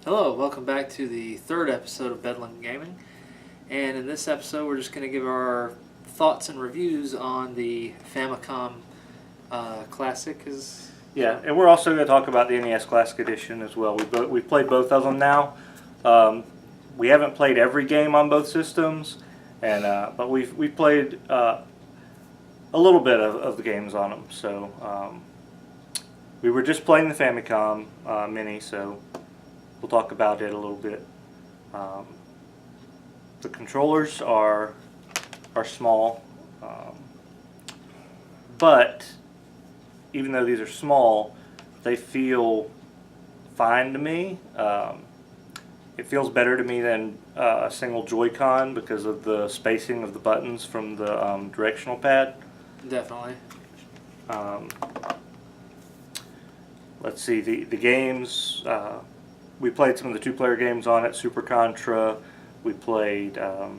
Hello, welcome back to the third episode of Bedlam Gaming, and in this episode we're just going to give our thoughts and reviews on the Famicom Classic. Yeah, and we're also going to talk about the NES Classic Edition as well. We've played both of them now. We haven't played every game on both systems, and but we've played a little bit of the games on them. So we were just playing the Famicom Mini, so we'll talk about it a little bit. The controllers are small, but even though these are small, they feel fine to me. It feels better to me than a single Joy-Con because of the spacing of the buttons from the directional pad. Definitely. Let's see, the games. We played some of the two-player games on it, Super Contra. We played, oh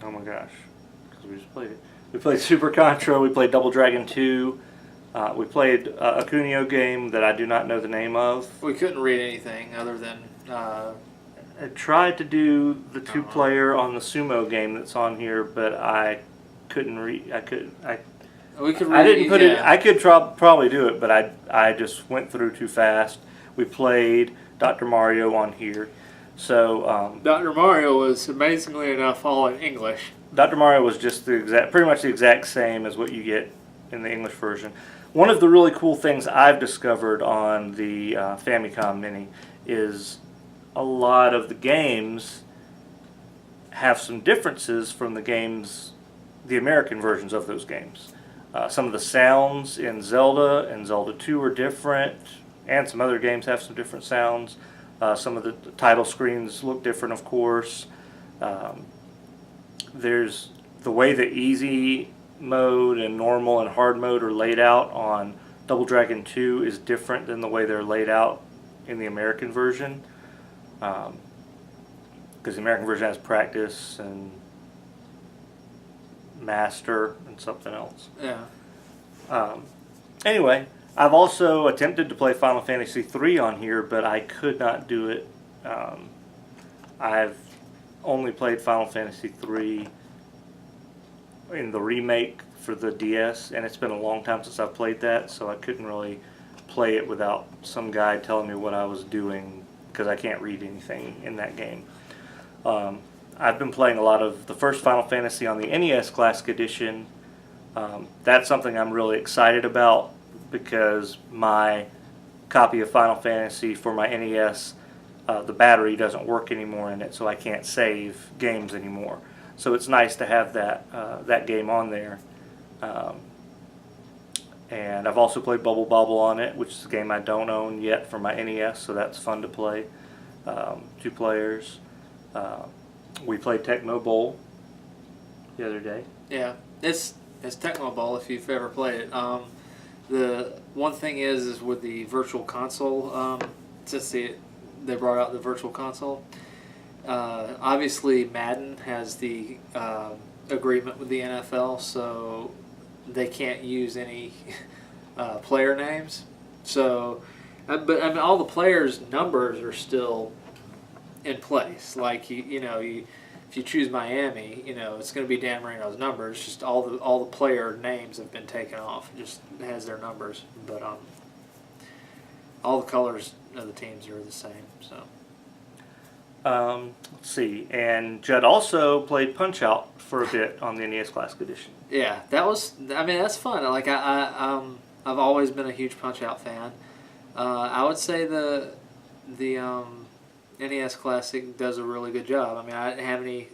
my gosh, because we just played it. We played Super Contra, we played Double Dragon 2. We played a Kunio game that I do not know the name of. We couldn't read anything other than... I tried to do the two-player on the sumo game that's on here, but I couldn't read. We could read I didn't put it. I could probably do it, but I just went through too fast. We played Dr. Mario on here. So Dr. Mario was amazingly enough all in English. Dr. Mario was just pretty much the exact same as what you get in the English version. One of the really cool things I've discovered on the Famicom Mini is a lot of the games have some differences from the American versions of those games. Some of the sounds in Zelda and Zelda 2 are different, and some other games have some different sounds. Some of the title screens look different, of course. There's the way the easy mode and normal and hard mode are laid out on Double Dragon 2 is different than the way they're laid out in the American version. Because the American version has practice and master and something else. Yeah. Anyway, I've also attempted to play Final Fantasy III on here, but I could not do it. I've only played Final Fantasy III in the remake for the DS, and it's been a long time since I've played that, so I couldn't really play it without some guy telling me what I was doing, because I can't read anything in that game. I've been playing a lot of the first Final Fantasy on the NES Classic Edition. That's something I'm really excited about, because my copy of Final Fantasy for my NES, the battery doesn't work anymore in it, so I can't save games anymore. So it's nice to have that game on there. And I've also played Bubble Bobble on it, which is a game I don't own yet for my NES, so that's fun to play. 2 players. We played Tecmo Bowl the other day. Yeah, it's Tecmo Bowl if you've ever played it. The one thing is with the Virtual Console, since they brought out the Virtual Console, obviously Madden has the agreement with the NFL, so they can't use any player names. So, but I mean, all the players' numbers are still in place. Like if you choose Miami, it's going to be Dan Marino's numbers. Just all the player names have been taken off. It just has their numbers, but all the colors of the teams are the same. So. Let's see, and Judd also played Punch-Out for a bit on the NES Classic Edition. Yeah, that's fun. Like I've always been a huge Punch-Out fan. I would say the NES Classic does a really good job. I mean, I didn't have any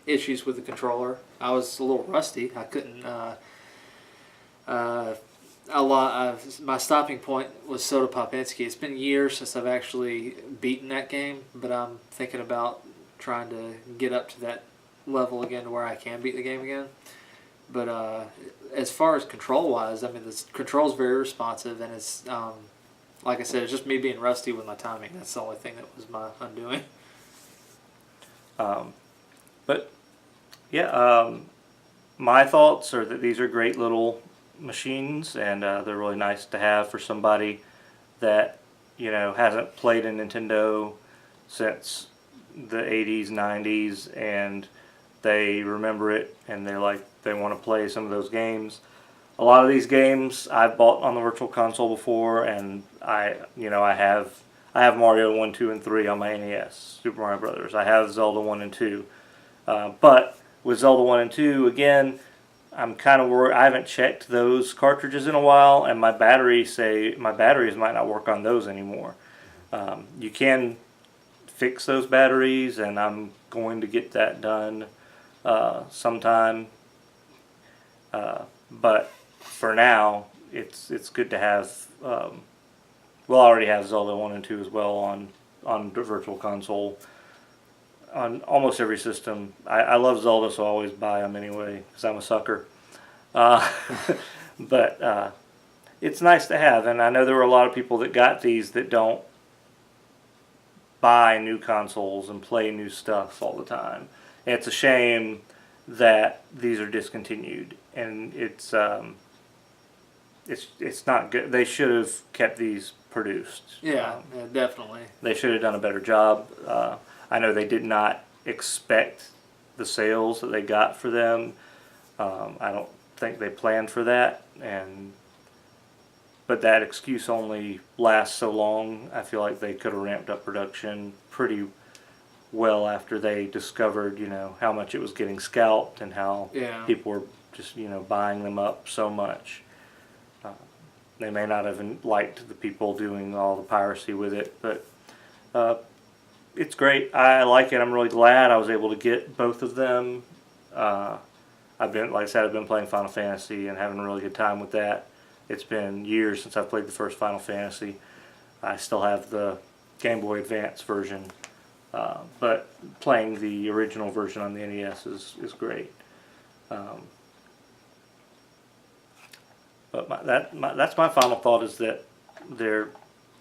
issues with the controller. I was a little rusty. I couldn't A lot. My stopping point was Soda Popinski. It's been years since I've actually beaten that game, but I'm thinking about trying to get up to that level again to where I can beat the game again. But as far as control wise, I mean, the control's very responsive, and it's like I said, it's just me being rusty with my timing. That's the only thing that was my undoing. But yeah, my thoughts are that these are great little machines, and they're really nice to have for somebody that hasn't played a Nintendo since the 80s, 90s, and they remember it, and they want to play some of those games. A lot of these games I've bought on the Virtual Console before, and I have Mario 1, 2, and 3 on my NES, Super Mario Brothers. I have Zelda 1 and 2. But with Zelda 1 and 2, again, I'm kind of worried. I haven't checked those cartridges in a while, and my batteries might not work on those anymore. You can fix those batteries, and I'm going to get that done sometime. But for now, it's good to have. We'll already have Zelda 1 and 2 as well on the Virtual Console. On almost every system. I love Zelda, so I always buy them anyway, because I'm a sucker. But it's nice to have, and I know there were a lot of people that got these that don't buy new consoles and play new stuff all the time. And it's a shame that these are discontinued, and it's not good. They should have kept these produced. Yeah, definitely. They should have done a better job. I know they did not expect the sales that they got for them. I don't think they planned for that, but that excuse only lasts so long. I feel like they could have ramped up production pretty well after they discovered, how much it was getting scalped and how people were just, buying them up so much. They may not have liked the people doing all the piracy with it, but it's great. I like it. I'm really glad I was able to get both of them. Like I said, I've been playing Final Fantasy and having a really good time with that. It's been years since I've played the first Final Fantasy. I still have the Game Boy Advance version, but playing the original version on the NES is great. But that's my final thought, is that they're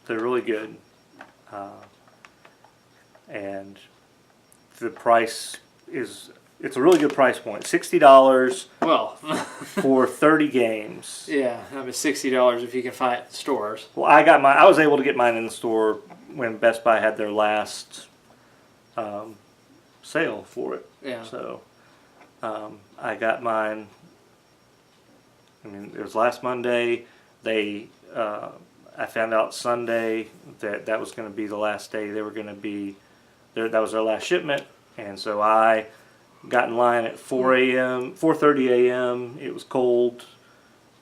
really good. And the price it's a really good price point. $60 Well, for 30 games. yeah, I mean $60 if you can find it in stores. Well, I was able to get mine in the store when Best Buy had their last sale for it. Yeah. So I got mine. I mean, it was last Monday. I found out Sunday that was going to be the last day they were going to be there. That was their last shipment, and so I got in line at 4:30 a.m. It was cold.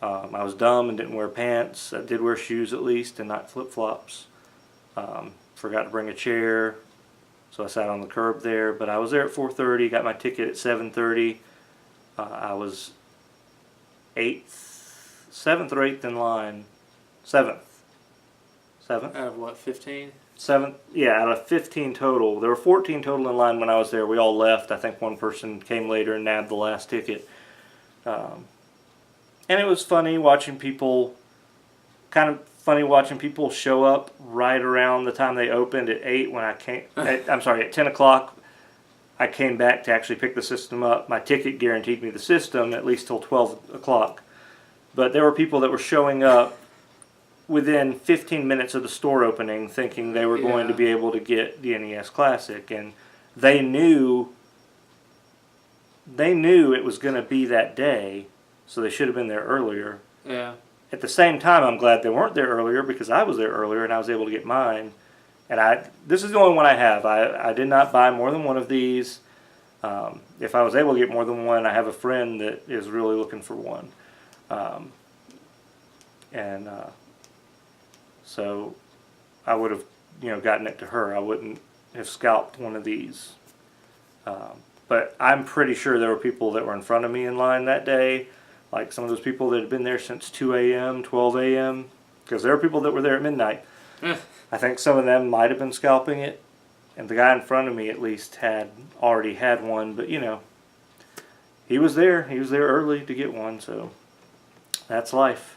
I was dumb and didn't wear pants. I did wear shoes at least, and not flip-flops. Forgot to bring a chair, so I sat on the curb there. But I was there at 4:30. Got my ticket at 7:30. I was 7th or 8th in line. 7th. Out of what, 15? 7th, yeah, out of 15 total. There were 14 total in line when I was there. We all left. I think one person came later and nabbed the last ticket. And it was funny watching people, show up right around the time they opened at 8 when I came, at 10 o'clock. I came back to actually pick the system up. My ticket guaranteed me the system at least till 12 o'clock. But there were people that were showing up within 15 minutes of the store opening thinking they were going to be able to get the NES Classic, and they knew it was going to be that day, so they should have been there earlier. Yeah. At the same time, I'm glad they weren't there earlier, because I was there earlier and I was able to get mine. And this is the only one I have. I did not buy more than one of these. If I was able to get more than one, I have a friend that is really looking for one. So I would have, gotten it to her. I wouldn't have scalped one of these. But I'm pretty sure there were people that were in front of me in line that day. Like some of those people that had been there since 2 a.m., 12 a.m., because there are people that were there at midnight. I think some of them might have been scalping it, and the guy in front of me at least had already had one, but you know, he was there. He was there early to get one, so that's life.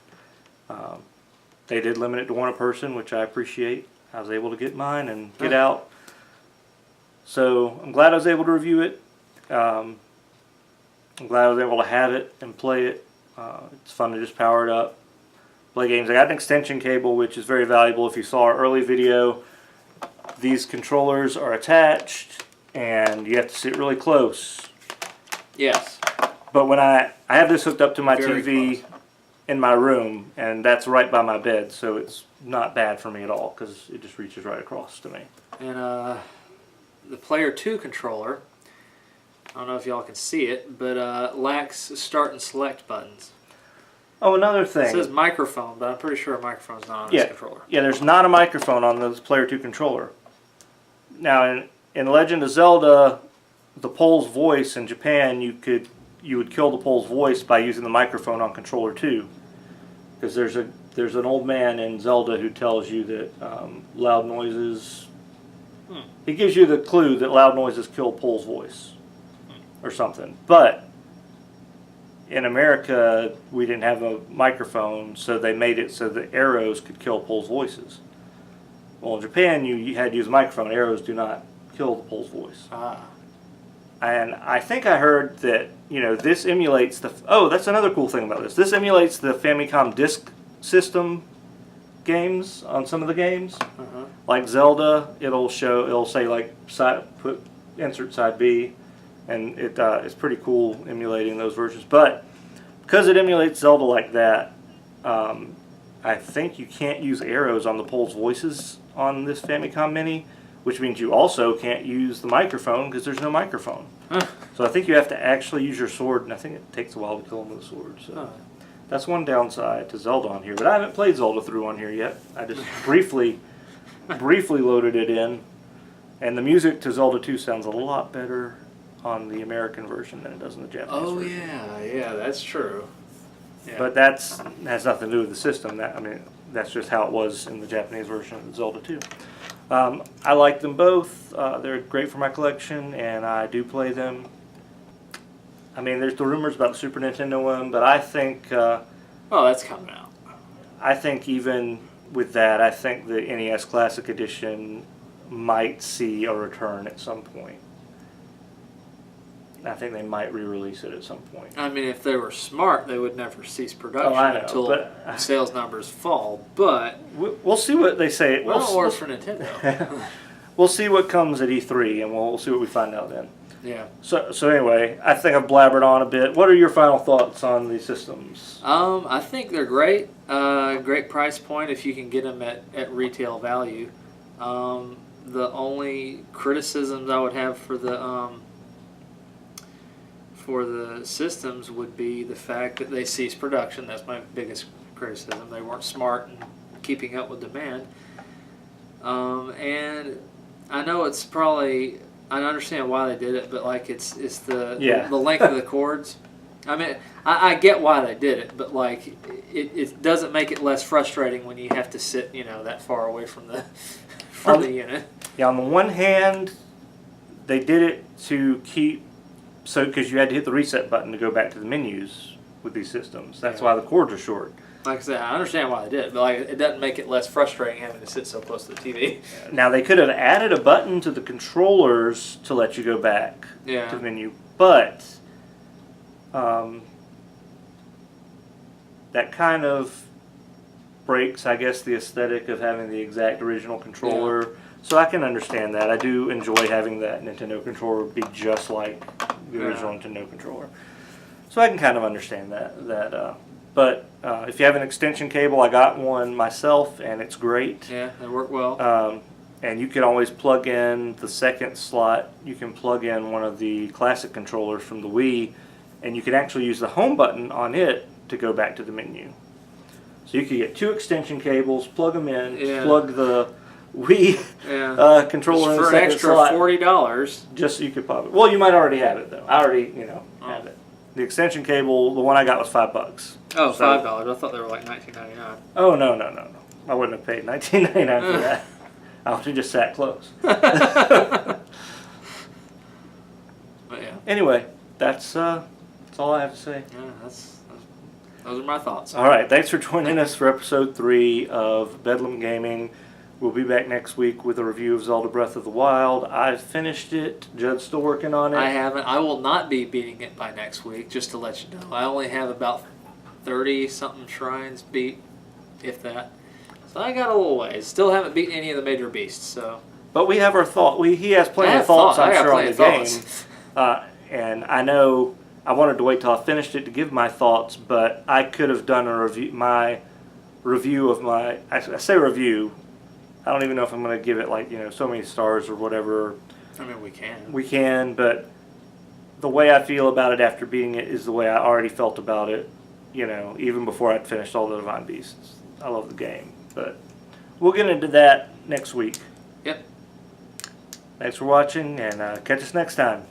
They did limit it to one a person, which I appreciate. I was able to get mine and get out. So I'm glad I was able to review it. I'm glad I was able to have it and play it. It's fun to just power it up, play games. I got an extension cable, which is very valuable. If you saw our early video, these controllers are attached, and you have to sit really close. Yes. But when I have this hooked up to my Very TV close. in my room, and that's right by my bed, so it's not bad for me at all, because it just reaches right across to me. And the Player 2 controller, I don't know if y'all can see it, but lacks start and select buttons. Oh, another thing. It says microphone, but I'm pretty sure a microphone's not on this controller. Yeah, there's not a microphone on the Player 2 controller. Now, in Legend of Zelda, the Pole's voice in Japan, you would kill the Pole's voice by using the microphone on controller 2. Because there's an old man in Zelda who tells you that loud noises... He gives you the clue that loud noises kill Pole's voice. Or something. But in America, we didn't have a microphone, so they made it so that arrows could kill Pole's voices. Well, in Japan, you had to use a microphone. Arrows do not kill the Pole's voice. And I think I heard that, you know, this emulates the... Oh, that's another cool thing about this. This emulates the Famicom Disk System games on some of the games. Like Zelda, it'll say like insert side B, and it's pretty cool emulating those versions. But because it emulates Zelda like that, I think you can't use arrows on the Pole's voices on this Famicom Mini, which means you also can't use the microphone because there's no microphone. So I think you have to actually use your sword, and I think it takes a while to kill them with a sword. So that's one downside to Zelda on here. But I haven't played Zelda through on here yet. I just briefly loaded it in, and the music to Zelda 2 sounds a lot better on the American version than it does in the Japanese version. Yeah, that's true. Yeah. But that has nothing to do with the system. That's just how it was in the Japanese version of Zelda 2. I like them both. They're great for my collection, and I do play them. I mean, there's the rumors about the Super Nintendo one, but I think... that's coming out. I think even with that, I think the NES Classic Edition might see a return at some point. I think they might re-release it at some point. I mean, if they were smart, they would never cease production until sales numbers fall. But we'll see what they say. Or for Nintendo. We'll see what comes at E3, and we'll see what we find out then. Yeah. So anyway, I think I've blabbered on a bit. What are your final thoughts on these systems? I think they're great. Great price point if you can get them at retail value. The only criticisms I would have for the systems would be the fact that they ceased production. That's my biggest criticism. They weren't smart in keeping up with demand. And I know it's probably, I understand why they did it, but like it's the length of the cords. I mean, I get why they did it, but like it doesn't make it less frustrating when you have to sit, that far away from the the unit. Yeah, on the one hand, they did it to keep, because you had to hit the reset button to go back to the menus with these systems. That's why the cords are short. Like I said, I understand why they did it, but like it doesn't make it less frustrating having to sit so close to the TV. Now, they could have added a button to the controllers to let you go back to the menu, but that kind of breaks, I guess, the aesthetic of having the exact original controller. Yeah. So I can understand that. I do enjoy having that Nintendo controller be just like the original Nintendo controller. So I can kind of understand that. But if you have an extension cable, I got one myself, and it's great. Yeah, they work well. And you can always plug in the second slot. You can plug in one of the classic controllers from the Wii, and you can actually use the home button on it to go back to the menu. So you could get two extension cables, plug them in, plug the Wii controller in the second slot. For an extra $40. Just so you could pop it. Well, you might already have it, though. I already, have it. The extension cable, the one I got was $5. Oh, So- $5. I thought they were like $19.99. Oh no. I wouldn't have paid $19.99 for that. I would have just sat close. But yeah, Anyway, that's all I have to say. yeah, those are my thoughts. All right, thanks for joining us for episode 3 of Bedlam Gaming. We'll be back next week with a review of Zelda Breath of the Wild. I've finished it. Judd's still working on it. I haven't. I will not be beating it by next week, just to let you know. I only have about 30-something shrines beat, if that. So I got a little ways. Still haven't beaten any of the major beasts, so. But we have our thought. He has plenty I of have thoughts, I I'm got sure, on plenty the of game. thoughts. And I know I wanted to wait till I finished it to give my thoughts, but I could have done a review. My review of my. I say review. I don't even know if I'm going to give it so many stars or whatever. I mean, we can. We can, but the way I feel about it after beating it is the way I already felt about it, even before I'd finished all the Divine Beasts. I love the game, but we'll get into that next week. Yep. Thanks for watching, and catch us next time.